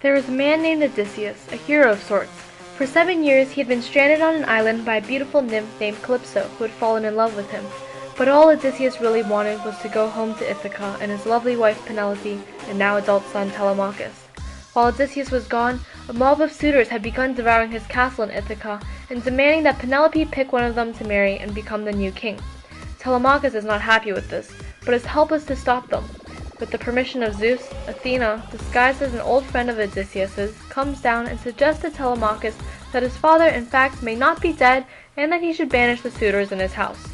There was a man named Odysseus, a hero of sorts. For 7 years he had been stranded on an island by a beautiful nymph named Calypso, who had fallen in love with him. But all Odysseus really wanted was to go home to Ithaca and his lovely wife Penelope and now adult son Telemachus. While Odysseus was gone, a mob of suitors had begun devouring his castle in Ithaca and demanding that Penelope pick one of them to marry and become the new king. Telemachus is not happy with this, but is helpless to stop them. With the permission of Zeus, Athena, disguised as an old friend of Odysseus's, comes down and suggests to Telemachus that his father in fact may not be dead and that he should banish the suitors in his house.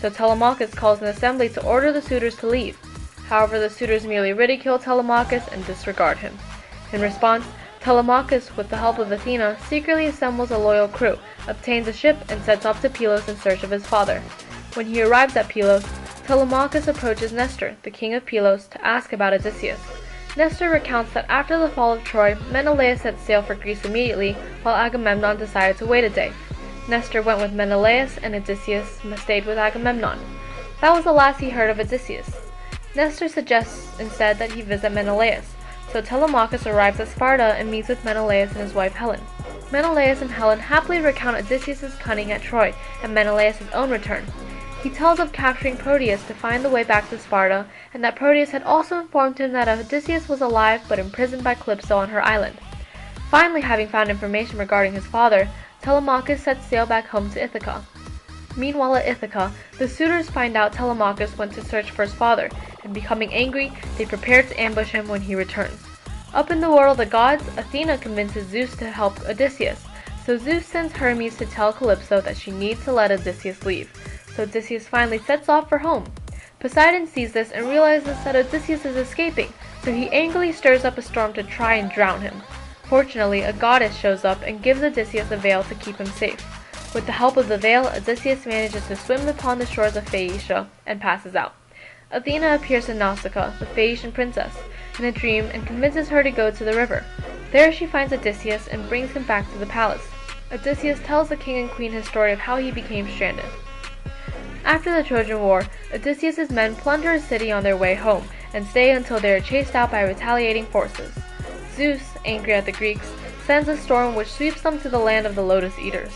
So Telemachus calls an assembly to order the suitors to leave. However, the suitors merely ridicule Telemachus and disregard him. In response, Telemachus, with the help of Athena, secretly assembles a loyal crew, obtains a ship, and sets off to Pylos in search of his father. When he arrives at Pylos, Telemachus approaches Nestor, the king of Pylos, to ask about Odysseus. Nestor recounts that after the fall of Troy, Menelaus set sail for Greece immediately, while Agamemnon decided to wait a day. Nestor went with Menelaus, and Odysseus stayed with Agamemnon. That was the last he heard of Odysseus. Nestor suggests instead that he visit Menelaus, so Telemachus arrives at Sparta and meets with Menelaus and his wife Helen. Menelaus and Helen happily recount Odysseus' cunning at Troy and Menelaus' own return. He tells of capturing Proteus to find the way back to Sparta, and that Proteus had also informed him that Odysseus was alive but imprisoned by Calypso on her island. Finally, having found information regarding his father, Telemachus sets sail back home to Ithaca. Meanwhile at Ithaca, the suitors find out Telemachus went to search for his father, and becoming angry, they prepare to ambush him when he returns. Up in the world of the gods, Athena convinces Zeus to help Odysseus, so Zeus sends Hermes to tell Calypso that she needs to let Odysseus leave. So Odysseus finally sets off for home. Poseidon sees this and realizes that Odysseus is escaping, so he angrily stirs up a storm to try and drown him. Fortunately, a goddess shows up and gives Odysseus a veil to keep him safe. With the help of the veil, Odysseus manages to swim upon the shores of Phaeacia and passes out. Athena appears to Nausicaa, the Phaeacian princess, in a dream and convinces her to go to the river. There she finds Odysseus and brings him back to the palace. Odysseus tells the king and queen his story of how he became stranded. After the Trojan War, Odysseus' men plunder a city on their way home and stay until they are chased out by retaliating forces. Zeus, angry at the Greeks, sends a storm which sweeps them to the land of the Lotus Eaters.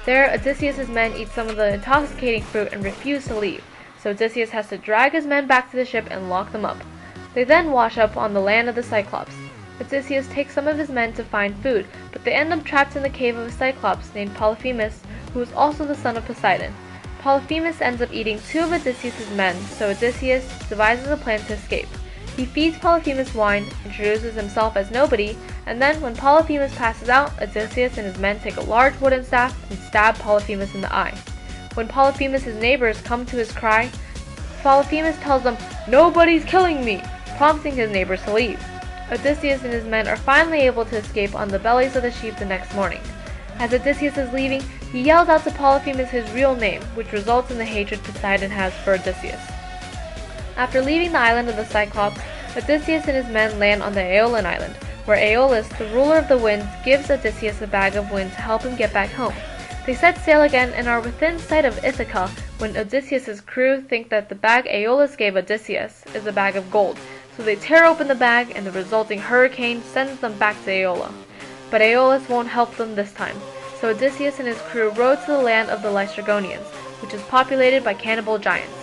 There, Odysseus' men eat some of the intoxicating fruit and refuse to leave, so Odysseus has to drag his men back to the ship and lock them up. They then wash up on the land of the Cyclops. Odysseus takes some of his men to find food, but they end up trapped in the cave of a Cyclops named Polyphemus, who is also the son of Poseidon. Polyphemus ends up eating 2 of Odysseus' men, so Odysseus devises a plan to escape. He feeds Polyphemus wine, introduces himself as nobody, and then when Polyphemus passes out, Odysseus and his men take a large wooden staff and stab Polyphemus in the eye. When Polyphemus' neighbors come to his cry, Polyphemus tells them, "Nobody's killing me," prompting his neighbors to leave. Odysseus and his men are finally able to escape on the bellies of the sheep the next morning. As Odysseus is leaving, he yells out to Polyphemus his real name, which results in the hatred Poseidon has for Odysseus. After leaving the island of the Cyclops, Odysseus and his men land on the Aeolian island, where Aeolus, the ruler of the winds, gives Odysseus a bag of wind to help him get back home. They set sail again and are within sight of Ithaca when Odysseus' crew think that the bag Aeolus gave Odysseus is a bag of gold, so they tear open the bag and the resulting hurricane sends them back to Aeola. But Aeolus won't help them this time, so Odysseus and his crew row to the land of the Laestrygonians, which is populated by cannibal giants.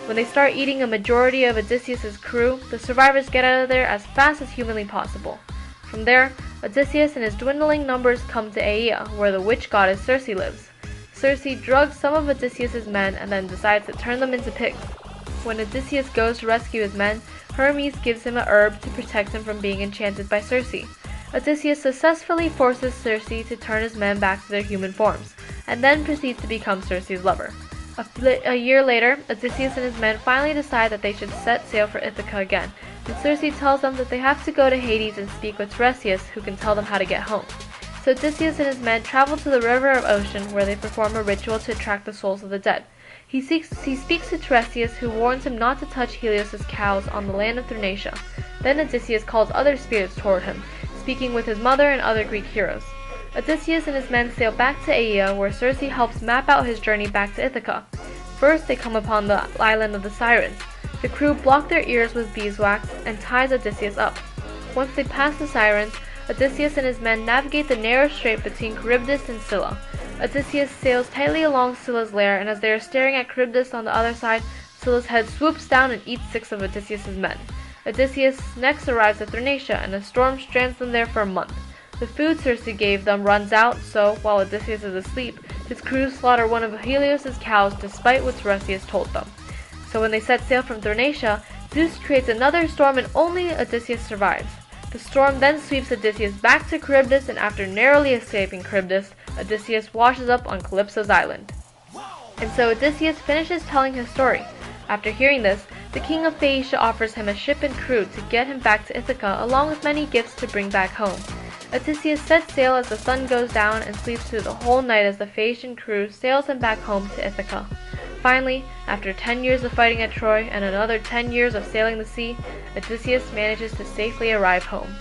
When they start eating a majority of Odysseus' crew, the survivors get out of there as fast as humanly possible. From there, Odysseus and his dwindling numbers come to Aea, where the witch goddess Circe lives. Circe drugs some of Odysseus' men and then decides to turn them into pigs. When Odysseus goes to rescue his men, Hermes gives him a herb to protect him from being enchanted by Circe. Odysseus successfully forces Circe to turn his men back to their human forms, and then proceeds to become Circe's lover. A year later, Odysseus and his men finally decide that they should set sail for Ithaca again, and Circe tells them that they have to go to Hades and speak with Tiresias, who can tell them how to get home. So Odysseus and his men travel to the river of Ocean, where they perform a ritual to attract the souls of the dead. He speaks to Tiresias, who warns him not to touch Helios' cows on the land of Thrinacia. Then Odysseus calls other spirits toward him, speaking with his mother and other Greek heroes. Odysseus and his men sail back to Aea, where Circe helps map out his journey back to Ithaca. First, they come upon the island of the Sirens. The crew block their ears with beeswax and ties Odysseus up. Once they pass the Sirens, Odysseus and his men navigate the narrow strait between Charybdis and Scylla. Odysseus sails tightly along Scylla's lair, and as they are staring at Charybdis on the other side, Scylla's head swoops down and eats 6 of Odysseus' men. Odysseus next arrives at Thrinacia, and a storm strands them there for a month. The food Circe gave them runs out, so, while Odysseus is asleep, his crew slaughter one of Helios' cows despite what Tiresias told them. So when they set sail from Thrinacia, Zeus creates another storm and only Odysseus survives. The storm then sweeps Odysseus back to Charybdis, and after narrowly escaping Charybdis, Odysseus washes up on Calypso's island. And so Odysseus finishes telling his story. After hearing this, the king of Phaeacia offers him a ship and crew to get him back to Ithaca, along with many gifts to bring back home. Odysseus sets sail as the sun goes down and sleeps through the whole night as the Phaeacian crew sails him back home to Ithaca. Finally, after 10 years of fighting at Troy and another 10 years of sailing the sea, Odysseus manages to safely arrive home.